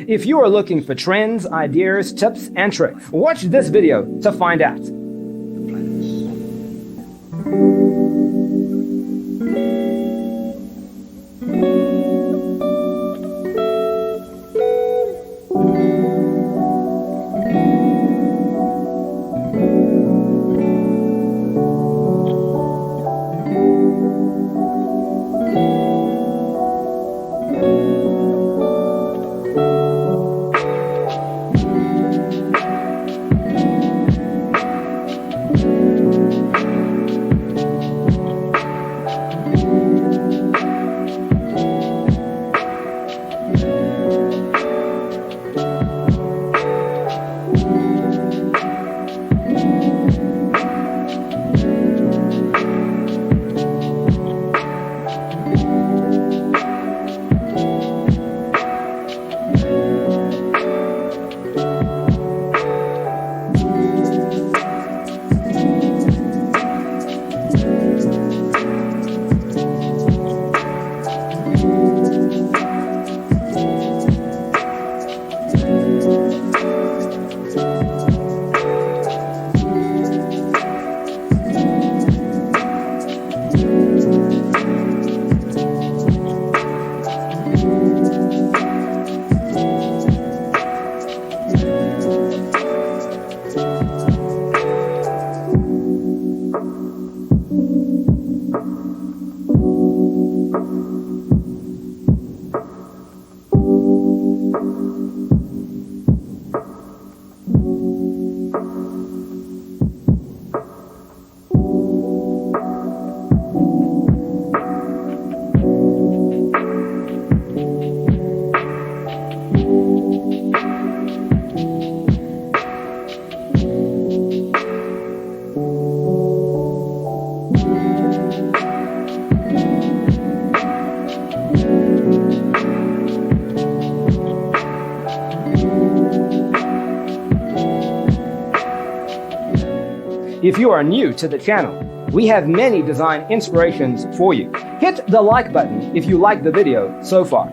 If you are looking for trends, ideas, tips, and tricks, watch this video to find out. If you are new to the channel, we have many design inspirations for you. Hit the like button if you like the video so far.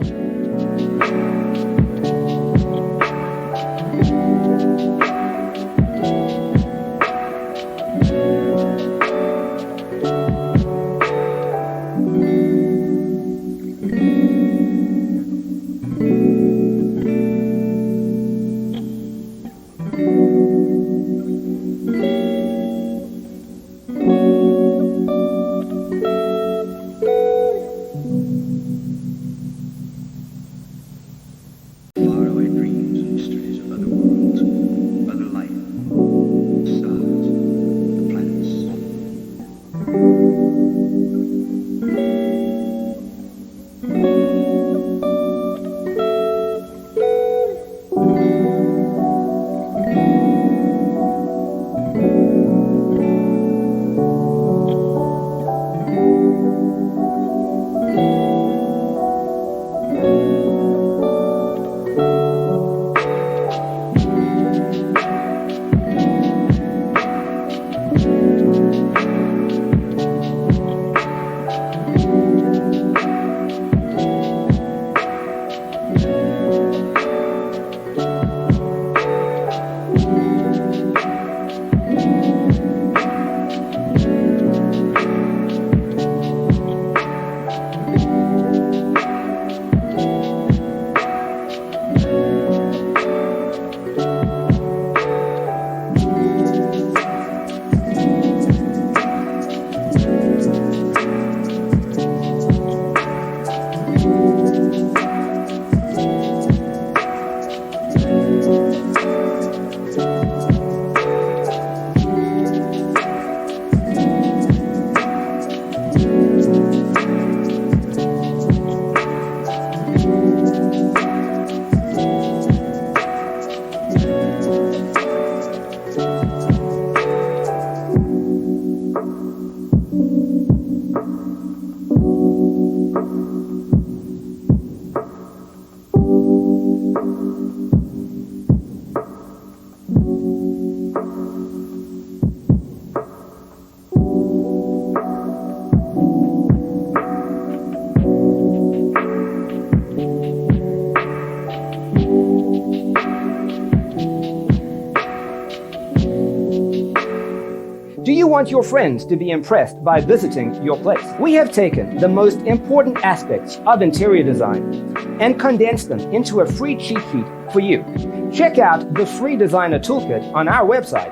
Do you want your friends to be impressed by visiting your place? We have taken the most important aspects of interior design and condensed them into a free cheat sheet for you. Check out the free designer toolkit on our website,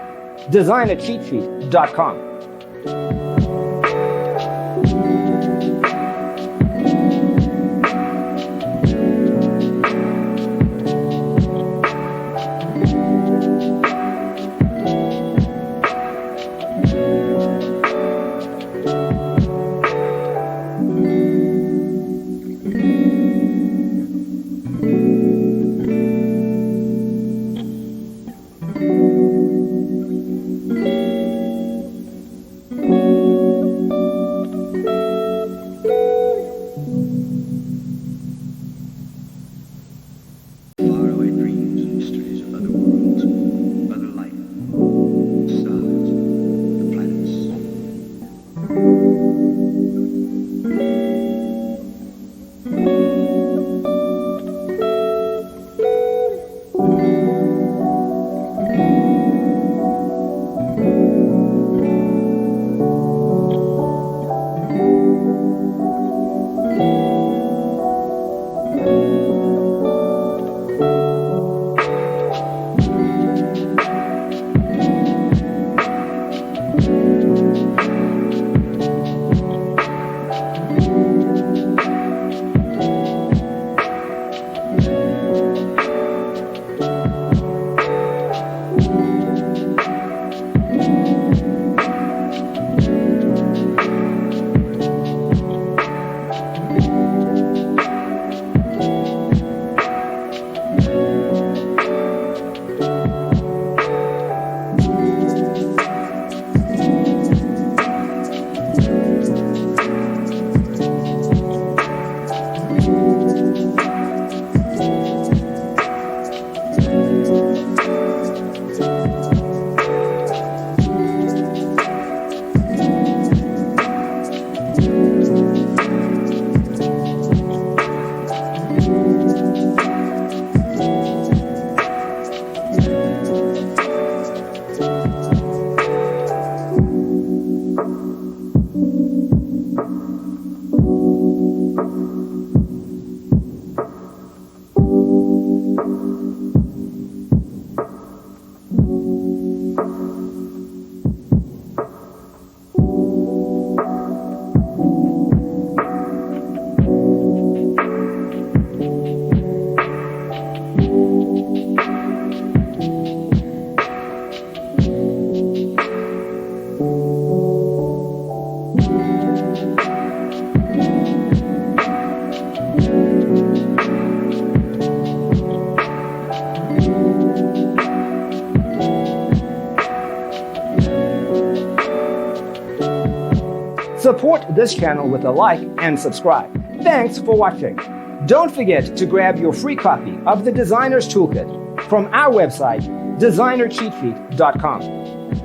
designercheatsheet.com. Faraway dreams and mysteries of other worlds, other life, stars, the Support this channel with a like and subscribe. Thanks for watching. Don't forget to grab your free copy of the Designer's Toolkit from our website, designercheatsheet.com.